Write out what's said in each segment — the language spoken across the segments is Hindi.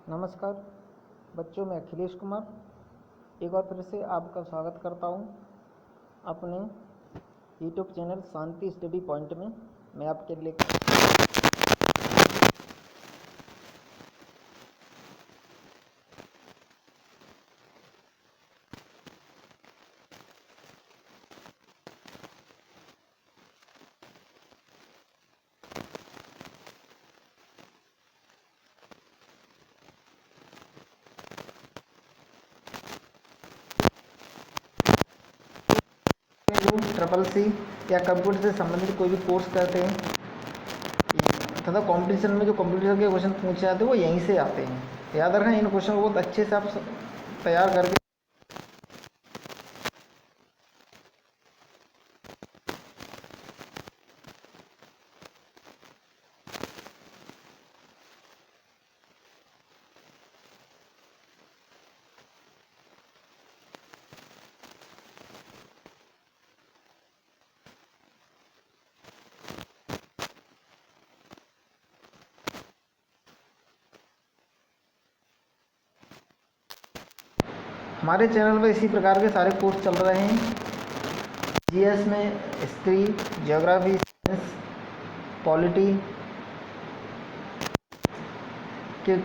नमस्कार बच्चों, मैं अखिलेश कुमार एक बार फिर से आपका स्वागत करता हूं अपने यूट्यूब चैनल शांति स्टडी पॉइंट में। मैं आपके लिए ट्रिपल सी या कंप्यूटर से संबंधित कोई भी कोर्स करते हैं तथा कंपटीशन में जो कंप्यूटर के क्वेश्चन पूछे जाते हैं वो यहीं से आते हैं। याद रखें, इन क्वेश्चन को बहुत अच्छे से आप तैयार करके हमारे चैनल पर इसी प्रकार के सारे कोर्स चल रहे हैं। जीएस में हिस्ट्री, ज्योग्राफी, साइंस, पॉलिटी के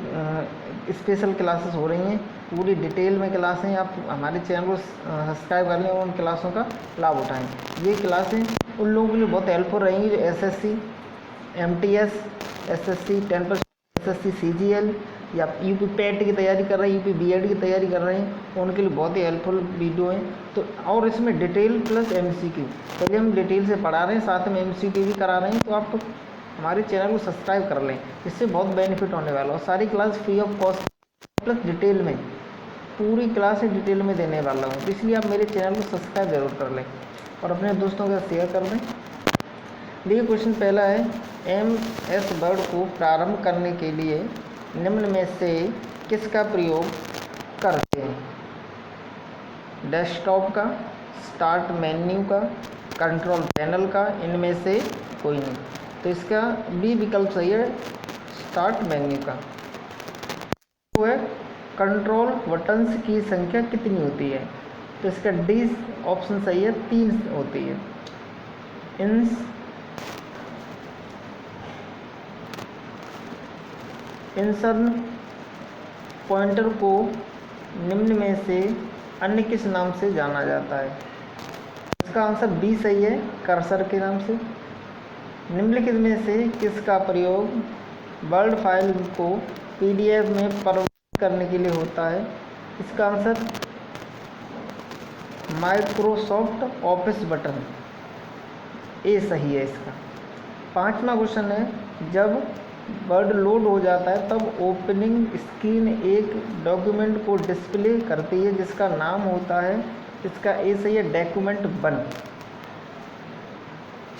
स्पेशल क्लासेस हो रही हैं। पूरी डिटेल में क्लासें आप हमारे चैनल को सब्सक्राइब कर लें और उन क्लासों का लाभ उठाएं। ये क्लासें उन लोगों के लिए बहुत हेल्पफुल रहेंगी जो SSC, MTS, SSC 10%, SSC CGL या यूपी पेट की तैयारी कर रहे हैं, यूपी बीएड की तैयारी कर रहे हैं, उनके लिए बहुत ही हेल्पफुल वीडियो है। तो और इसमें डिटेल प्लस एमसीक्यू, पहले हम डिटेल से पढ़ा रहे हैं, साथ में एमसीक्यू भी करा रहे हैं। तो आप हमारे चैनल को सब्सक्राइब कर लें, इससे बहुत बेनिफिट होने वाला है। और सारी class free of cost plus detail में, पूरी क्लास डिटेल में देने वाला हूँ। तो इसलिए आप मेरे चैनल को सब्सक्राइब जरूर कर लें और अपने दोस्तों के साथ शेयर कर दें। देखिए, क्वेश्चन पहला है, MS वर्ड को प्रारंभ करने के लिए निम्न में से किसका प्रयोग करते हैं? डेस्कटॉप का, स्टार्ट मेन्यू का, कंट्रोल पैनल का, इनमें से कोई नहीं। तो इसका बी विकल्प सही है, स्टार्ट मेन्यू का। वो है कंट्रोल बटन्स की संख्या कितनी होती है? तो इसका डी ऑप्शन सही है, 3 होती है। इंसर्ट पॉइंटर को निम्न में से अन्य किस नाम से जाना जाता है? इसका आंसर बी सही है, कर्सर के नाम से। निम्नलिखित में से किसका प्रयोग वर्ड फाइल को पीडीएफ में परिवर्तित करने के लिए होता है? इसका आंसर माइक्रोसॉफ्ट ऑफिस बटन, ए सही है इसका। 5वां क्वेश्चन है, जब वर्ड लोड हो जाता है तब ओपनिंग स्क्रीन एक डॉक्यूमेंट को डिस्प्ले करती है जिसका नाम होता है? इसका ए सही है, डॉक्यूमेंट 1।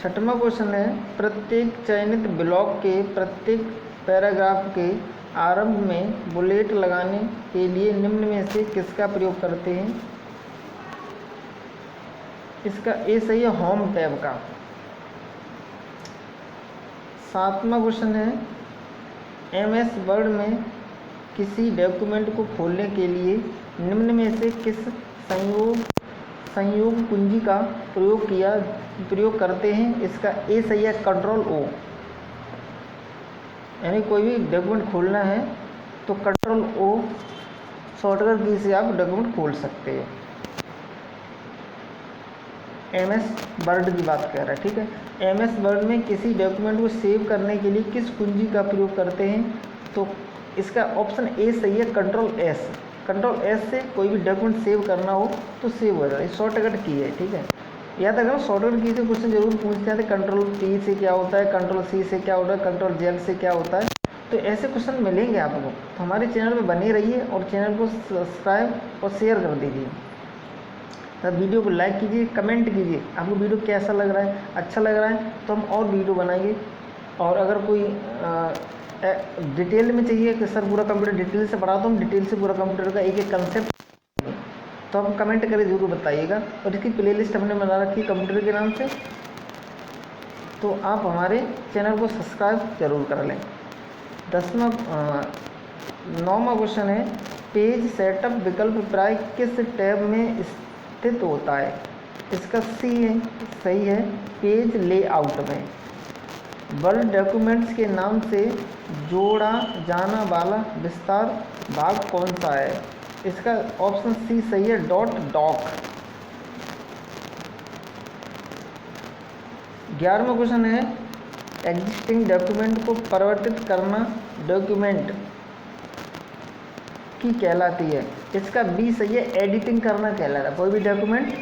6वां क्वेश्चन है, प्रत्येक चयनित ब्लॉक के प्रत्येक पैराग्राफ के आरंभ में बुलेट लगाने के लिए निम्न में से किसका प्रयोग करते हैं? इसका ए सही है, होम टैब का। 7वां क्वेश्चन है, MS वर्ड में किसी डॉक्यूमेंट को खोलने के लिए निम्न में से किस संयोग कुंजी का प्रयोग करते हैं? इसका ए सही है, कंट्रोल O। यानी कोई भी डॉक्यूमेंट खोलना है तो कंट्रोल O शॉर्टकट की से आप डॉक्यूमेंट खोल सकते हैं। MS वर्ड की बात कर रहा है, ठीक है। MS वर्ड में किसी डॉक्यूमेंट को सेव करने के लिए किस कुंजी का प्रयोग करते हैं? तो इसका ऑप्शन ए सही है, कंट्रोल S। कंट्रोल S से कोई भी डॉक्यूमेंट सेव करना हो तो सेव हो जाए, शॉर्टकट की है, ठीक है। याद रखना, शॉर्टकट की से क्वेश्चन जरूर पूछते हैं। कंट्रोल P से क्या होता है, कंट्रोल C से क्या होता है, कंट्रोल Z से क्या होता है। तो ऐसे क्वेश्चन मिलेंगे आपको। तो हमारे चैनल पर बने रहिए और चैनल को सब्सक्राइब और शेयर कर दीजिए। तब वीडियो को लाइक कीजिए, कमेंट कीजिए आपको वीडियो कैसा लग रहा है। अच्छा लग रहा है तो हम और वीडियो बनाएंगे। और अगर कोई डिटेल में चाहिए कि सर पूरा कंप्यूटर डिटेल से पढ़ा, तो हम डिटेल से पूरा कंप्यूटर का एक एक कंसेप्ट, तो हम कमेंट करें ज़रूर बताइएगा। और इसकी प्लेलिस्ट हमने बना रखी है कंप्यूटर के नाम से, तो आप हमारे चैनल को सब्सक्राइब जरूर कर लें। 9वां क्वेश्चन है पेज सेटअप विकल्प प्राय किस टैब में स्थित होता है? इसका सी है, सही है, पेज लेआउट में। वर्ड डॉक्यूमेंट्स के नाम से जोड़ा जाना वाला विस्तार भाग कौन सा है? इसका ऑप्शन सी सही है, डॉट डॉक। 11वां क्वेश्चन है एग्जिस्टिंग डॉक्यूमेंट को परिवर्तित करना डॉक्यूमेंट की कहलाती है। इसका बी सही है, एडिटिंग करना कहलाता है। कोई भी डॉक्यूमेंट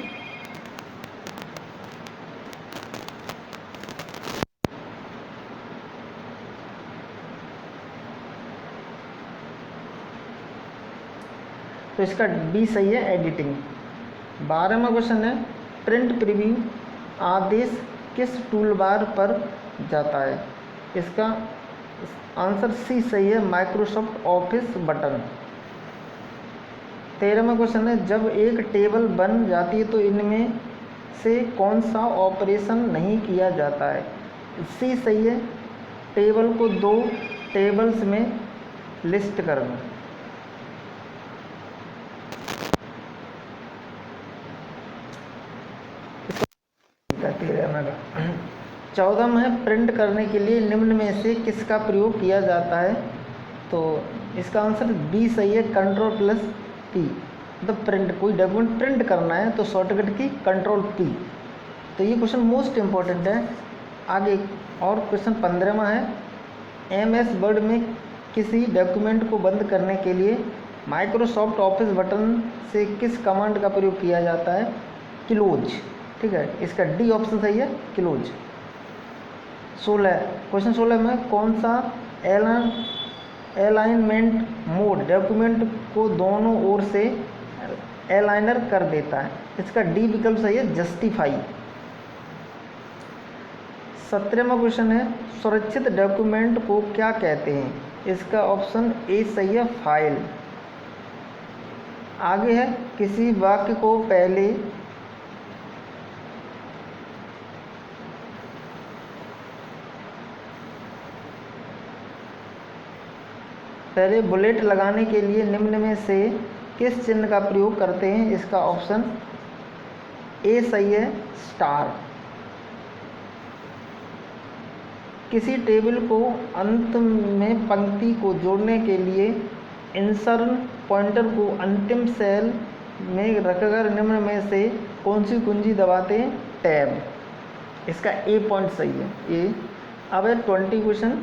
तो इसका बी सही है, एडिटिंग। 12वां क्वेश्चन है प्रिंट प्रीव्यू आदेश किस टूलबार पर जाता है? इसका आंसर सी सही है, माइक्रोसॉफ्ट ऑफिस बटन। 13वां क्वेश्चन है जब एक टेबल बन जाती है तो इनमें से कौन सा ऑपरेशन नहीं किया जाता है? सी सही है, टेबल को 2 टेबल्स में लिस्ट करना। रहना। 14 में प्रिंट करने के लिए निम्न में से किसका प्रयोग किया जाता है? तो इसका आंसर बी सही है, Ctrl+P। मतलब प्रिंट, कोई डॉक्यूमेंट प्रिंट करना है तो शॉर्टकट की Ctrl+P। तो ये क्वेश्चन मोस्ट इम्पॉर्टेंट है। आगे और क्वेश्चन 15वां है MS वर्ड में किसी डॉक्यूमेंट को बंद करने के लिए माइक्रोसॉफ्ट ऑफिस बटन से किस कमांड का प्रयोग किया जाता है? क्लोज। ठीक है, इसका डी ऑप्शन सही है, क्लोज। 16 क्वेश्चन 16 में कौन सा अलाइनमेंट मोड डॉक्यूमेंट को दोनों ओर से अलाइनर कर देता है? इसका डी विकल्प सही है, जस्टिफाई। 17वां क्वेश्चन है सुरक्षित डॉक्यूमेंट को क्या कहते हैं? इसका ऑप्शन ए सही है, फाइल। आगे है किसी वाक्य को पहले बुलेट लगाने के लिए निम्न में से किस चिन्ह का प्रयोग करते हैं? इसका ऑप्शन ए सही है, स्टार। किसी टेबल को अंत में पंक्ति को जोड़ने के लिए इंसर्ट पॉइंटर को अंतिम सेल में रखकर निम्न में से कौन सी कुंजी दबाते हैं? टैब। इसका ए पॉइंट सही है, ए। अब है 20 क्वेश्चन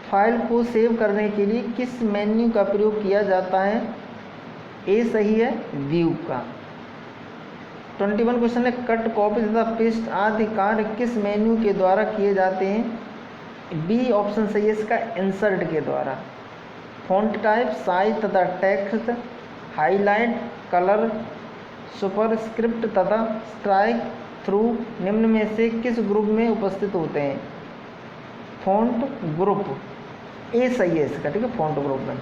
फाइल को सेव करने के लिए किस मेन्यू का प्रयोग किया जाता है? ए सही है, व्यू का। 21 क्वेश्चन है कट, कॉपी तथा पेस्ट आदि कार्य किस मेन्यू के द्वारा किए जाते हैं? बी ऑप्शन सही है, इसका इंसर्ट के द्वारा। फॉन्ट टाइप, साइज तथा टेक्स्ट, हाईलाइट, कलर, सुपरस्क्रिप्ट तथा स्ट्राइक थ्रू निम्न में से किस ग्रुप में उपस्थित होते हैं? Font group. ए सही है इसका, ठीक है, फॉन्ट ग्रुप में।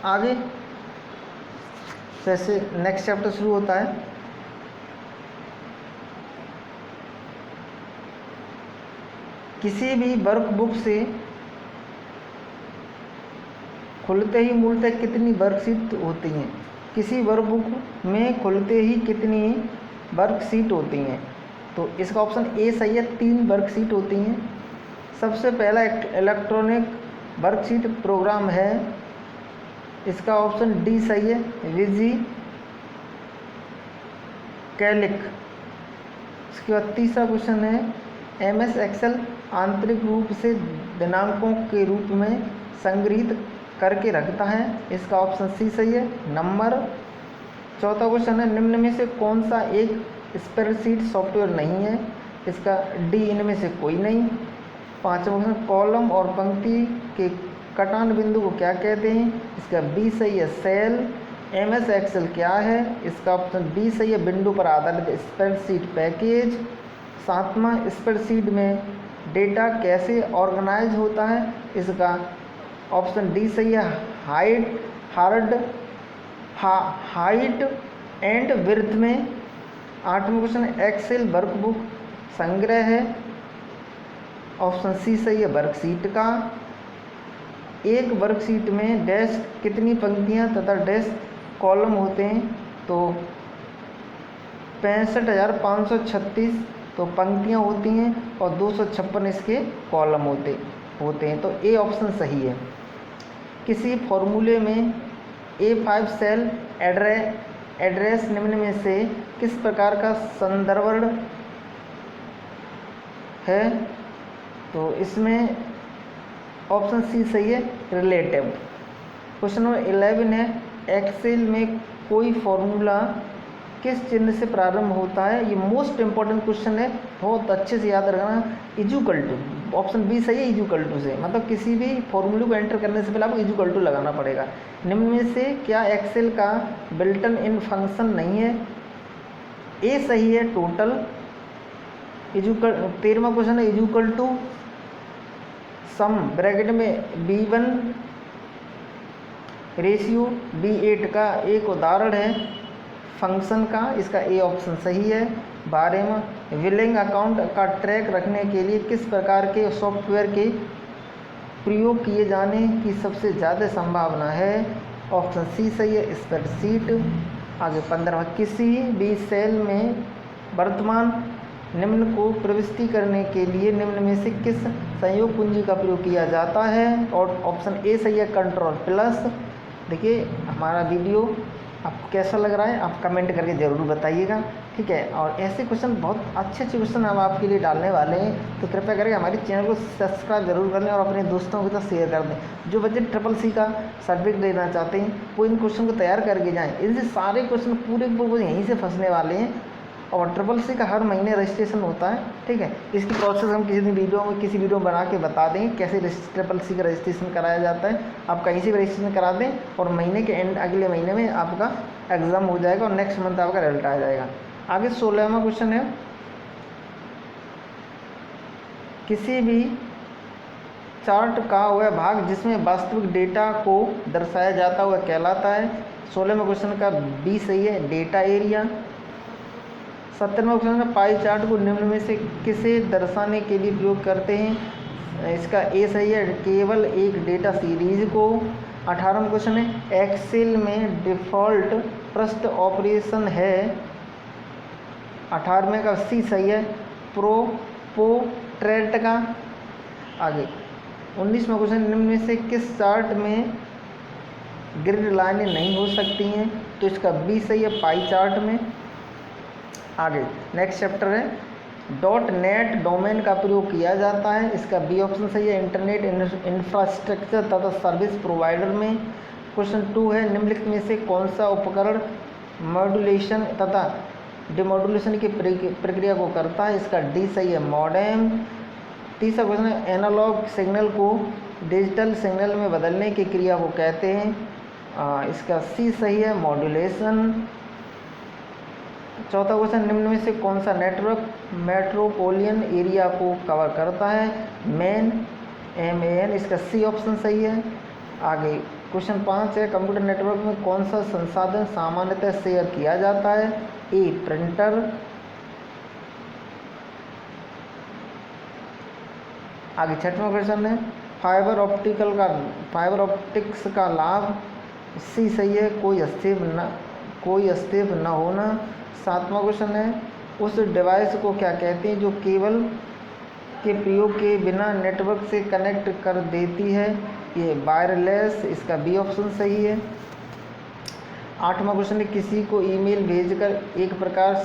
आगे जैसे नेक्स्ट चैप्टर शुरू होता है किसी भी वर्कबुक से खुलते ही मूलतः कितनी वर्कशीट होती हैं? किसी वर्कबुक में खुलते ही कितनी वर्कशीट होती हैं? तो इसका ऑप्शन ए सही है, 3 वर्कशीट होती हैं। सबसे पहला इलेक्ट्रॉनिक वर्कशीट प्रोग्राम है, इसका ऑप्शन डी सही है, विजी कैलिक। इसके बाद तीसरा क्वेश्चन है MS एक्सेल आंतरिक रूप से दिनांकों के रूप में संग्रहित करके रखता है? इसका ऑप्शन सी सही है, नंबर। चौथा क्वेश्चन है निम्न में से कौन सा एक स्प्रेडशीट सॉफ्टवेयर नहीं है? इसका डी इनमें से कोई नहीं। पाँचवा क्वेश्चन कॉलम और पंक्ति के कटान बिंदु को क्या कहते हैं? इसका बी सही है, सेल। MS एक्सेल क्या है? इसका ऑप्शन बी सही है, विंडो पर आधारित स्प्रेडशीट पैकेज। सातवां स्प्रेडशीट में डेटा कैसे ऑर्गेनाइज होता है? इसका ऑप्शन डी सही है, हाइट एंड विड्थ में 8वां क्वेश्चन है एक्सेल वर्कबुक संग्रह है, ऑप्शन सी सही है वर्कशीट का। एक वर्कशीट में डैश कितनी पंक्तियां तथा डैश कॉलम होते हैं, तो 65,536 तो पंक्तियां होती हैं और 256 इसके कॉलम होते हैं, तो ए ऑप्शन सही है। किसी फॉर्मूले में A5 सेल एड्रेस निम्न में से किस प्रकार का संदर्भण है, तो इसमें ऑप्शन सी सही है रिलेटिव। क्वेश्चन नंबर 11 है एक्सेल में कोई फॉर्मूला किस चिन्ह से प्रारंभ होता है, ये मोस्ट इंपॉर्टेंट क्वेश्चन है, बहुत अच्छे से याद रखना। इक्वल टू, ऑप्शन बी सही है इक्वल टू से, मतलब किसी भी फॉर्मूले को एंटर करने से पहले आपको इक्वल टू लगाना पड़ेगा। निम्न में से क्या एक्सेल का बिल्टन इन फंक्शन नहीं है, ए सही है टोटल। 13वां क्वेश्चन है इक्वल टू सम ब्रैकेट में B1 रेशियो B8 का एक उदाहरण है फंक्शन का, इसका ए ऑप्शन सही है। 12वां बिलिंग अकाउंट का ट्रैक रखने के लिए किस प्रकार के सॉफ्टवेयर के प्रयोग किए जाने की सबसे ज़्यादा संभावना है, ऑप्शन सी सही है स्प्रेडशीट। आगे 15वां किसी भी सेल में वर्तमान निम्न को प्रविष्टि करने के लिए निम्न में से किस संयोग कुंजी का प्रयोग किया जाता है, और ऑप्शन ए सही है कंट्रोल प्लस। देखिए हमारा वीडियो आपको कैसा लग रहा है आप कमेंट करके ज़रूर बताइएगा, ठीक है। और ऐसे क्वेश्चन बहुत अच्छे क्वेश्चन हम आपके लिए डालने वाले हैं, तो कृपया करके हमारे चैनल को सब्सक्राइब जरूर कर लें और अपने दोस्तों के साथ शेयर कर दें। जो बच्चे CCC का सर्टिफिकेट लेना चाहते हैं वो इन क्वेश्चन को तैयार करके जाएँ, इनसे सारे क्वेश्चन पूरे यहीं से फंसने वाले हैं। और CCC का हर महीने रजिस्ट्रेशन होता है, ठीक है। इसकी प्रोसेस हम किसी वीडियो में बना के बता देंगे कैसे CCC का रजिस्ट्रेशन कराया जाता है। आप कहीं से भी रजिस्ट्रेशन करा दें और महीने के एंड अगले महीने में आपका एग्ज़ाम हो जाएगा और नेक्स्ट मंथ आपका रिजल्ट आ जाएगा। आगे 16वां क्वेश्चन है किसी भी चार्ट का वह भाग जिसमें वास्तविक डेटा को दर्शाया जाता हुआ कहलाता है। 16वें क्वेश्चन का बी सही है डेटा एरिया। 17वां क्वेश्चन है पाई चार्ट को निम्न में से किसे दर्शाने के लिए प्रयोग करते हैं, इसका ए सही है केवल एक डेटा सीरीज को। 18वां क्वेश्चन है एक्सेल में डिफ़ॉल्ट पृष्ठ ऑपरेशन है, 18वें का सी सही है पोर्ट्रेट का। आगे 19वां क्वेश्चन निम्न में से किस चार्ट में ग्रिड लाइनें नहीं हो सकती हैं, तो इसका बी सही है पाई चार्ट में। आगे नेक्स्ट चैप्टर है .NET डोमेन का प्रयोग किया जाता है, इसका बी ऑप्शन सही है इंटरनेट इंफ्रास्ट्रक्चर तथा सर्विस प्रोवाइडर में। क्वेश्चन 2 है निम्नलिखित में से कौन सा उपकरण मॉड्यूलेशन तथा डिमॉड्यूलेशन की प्रक्रिया को करता है, इसका डी सही है मॉडेम। तीसरा क्वेश्चन है एनालॉग सिग्नल को डिजिटल सिग्नल में बदलने की क्रिया को कहते हैं, इसका सी सही है मॉड्यूलेशन। चौथा क्वेश्चन निम्न में से कौन सा नेटवर्क मेट्रोपोलियन एरिया को कवर करता है, मैन MAN, इसका सी ऑप्शन सही है। आगे क्वेश्चन 5 है कंप्यूटर नेटवर्क में कौन सा संसाधन सामान्यतः शेयर किया जाता है, ए प्रिंटर। आगे 6वां क्वेश्चन है फाइबर ऑप्टिक्स का लाभ, सी सही है कोई स्टेप न होना। 7वां क्वेश्चन है उस डिवाइस को क्या कहते हैं जो केबल के प्रयोग के बिना नेटवर्क से कनेक्ट कर देती है, ये वायरलेस, इसका बी ऑप्शन सही है। 8वां क्वेश्चन है किसी को ईमेल भेजने एक प्रकार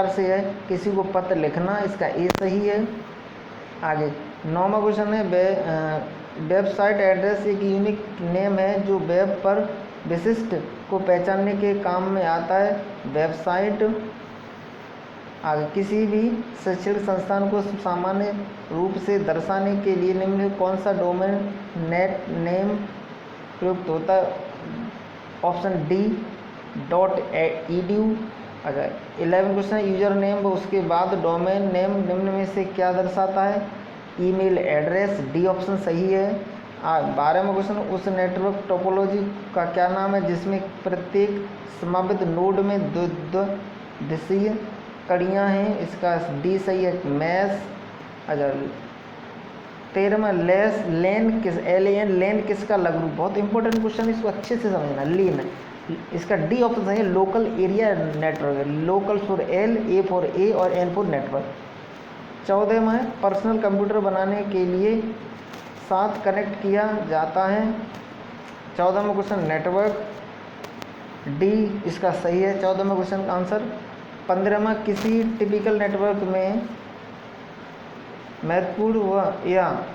से है, किसी को पत्र लिखना, इसका ए सही है। आगे 9वां क्वेश्चन है वेबसाइट एड्रेस एक यूनिक नेम है जो वेब पर विशिष्ट को पहचानने के काम में आता है, वेबसाइट। आगे किसी भी शैक्षणिक संस्थान को सामान्य रूप से दर्शाने के लिए निम्न कौन सा डोमेन नेम प्रयुक्त होता है, ऑप्शन डी .edu। अच्छा 11 क्वेश्चन यूजर नेम व उसके बाद डोमेन नेम निम्न में से क्या दर्शाता है, ईमेल एड्रेस, डी ऑप्शन सही है। 12वां क्वेश्चन, उस नेटवर्क टोपोलॉजी का क्या नाम है जिसमें प्रत्येक समावित नोड में द्विदिशीय कड़ियाँ हैं? इसका डी सही है, मैश। अच्छा 13वां, लेन किस लेन किसका लघु रूप? बहुत इंपॉर्टेंट क्वेश्चन, इसको अच्छे से समझना। लेन, इसका डी ऑप्शन है local area network, local for L, A for a और एन फॉर नेटवर्क। 14वां है, पर्सनल कंप्यूटर बनाने के लिए साथ कनेक्ट किया जाता है। 14वां क्वेश्चन नेटवर्क, डी इसका सही है 14वां क्वेश्चन का आंसर। 15वां, किसी टिपिकल नेटवर्क में महत्वपूर्ण या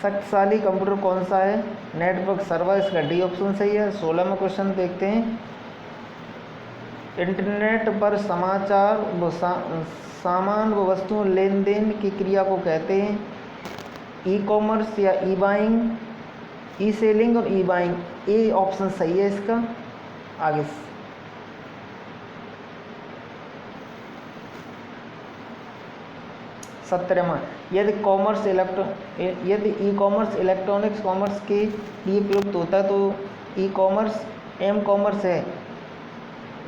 शक्तिशाली कंप्यूटर कौन सा है? नेटवर्क सर्वर, इसका डी ऑप्शन सही है। 16वां क्वेश्चन देखते हैं, इंटरनेट पर समाचार व सामान व वस्तुओं लेन देन की क्रिया को कहते हैं? ई कॉमर्स या ई बाइंग, ई सेलिंग और ई बाइंग, ए ऑप्शन सही है इसका। आगे 17वां, यदि ई कॉमर्स इलेक्ट्रॉनिक्स कॉमर्स के लिए प्रयुक्त होता है तो ई कॉमर्स एम कॉमर्स है,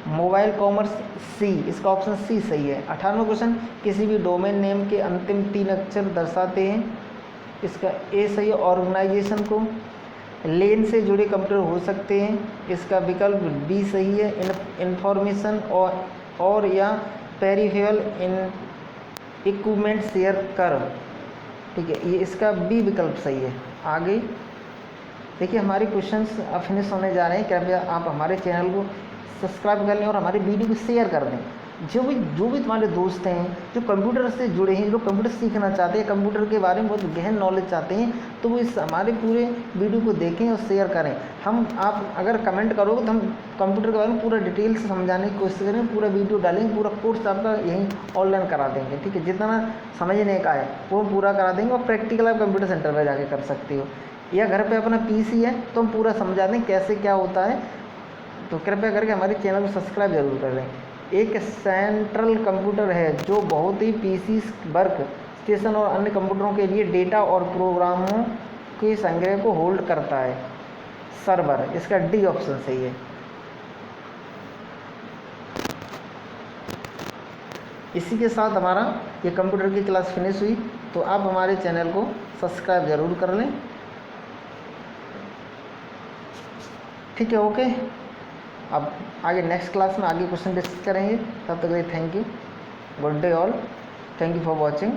मोबाइल कॉमर्स सी, इसका ऑप्शन सी सही है। 18वां क्वेश्चन, किसी भी डोमेन नेम के अंतिम 3 अक्षर दर्शाते हैं? इसका ए सही है, ऑर्गेनाइजेशन को। लेन से जुड़े कंप्यूटर हो सकते हैं, इसका विकल्प बी सही है, इंफॉर्मेशन और या पेरिफेरल इक्विपमेंट शेयर कर, ठीक है, ये इसका बी विकल्प सही है। आगे देखिए हमारे क्वेश्चंस अब फिनिश होने जा रहे हैं, कृपया आप हमारे चैनल को सब्सक्राइब कर लें और हमारे वीडियो को शेयर कर दें। जो भी तुम्हारे दोस्त हैं जो कंप्यूटर से जुड़े हैं, जो कंप्यूटर सीखना चाहते हैं, कंप्यूटर के बारे में बहुत गहन नॉलेज चाहते हैं, तो वो इस हमारे पूरे वीडियो को देखें और शेयर करें। आप अगर कमेंट करोगे तो हम कंप्यूटर के बारे में पूरा डिटेल से समझाने की कोशिश करें, पूरा वीडियो डालेंगे, पूरा कोर्स आपका यहीं ऑनलाइन करा देंगे, ठीक है। जितना समझने का है वो हम पूरा करा देंगे और प्रैक्टिकल आप कंप्यूटर सेंटर पर जाके कर सकते हो, या घर पर अपना PC है तो हम पूरा समझा दें कैसे क्या होता है। तो कृपया करके हमारे चैनल को सब्सक्राइब जरूर कर लें। एक सेंट्रल कंप्यूटर है जो बहुत ही PC, वर्क स्टेशन और अन्य कंप्यूटरों के लिए डेटा और प्रोग्रामों के संग्रह को होल्ड करता है, सर्वर, इसका डी ऑप्शन सही है। इसी के साथ हमारा ये कंप्यूटर की क्लास फिनिश हुई, तो आप हमारे चैनल को सब्सक्राइब ज़रूर कर लें, ठीक है। ओके, अब आगे नेक्स्ट क्लास में आगे क्वेश्चन डिस्कस करेंगे। तब तक के लिए thank you, good day all, thank you for watching.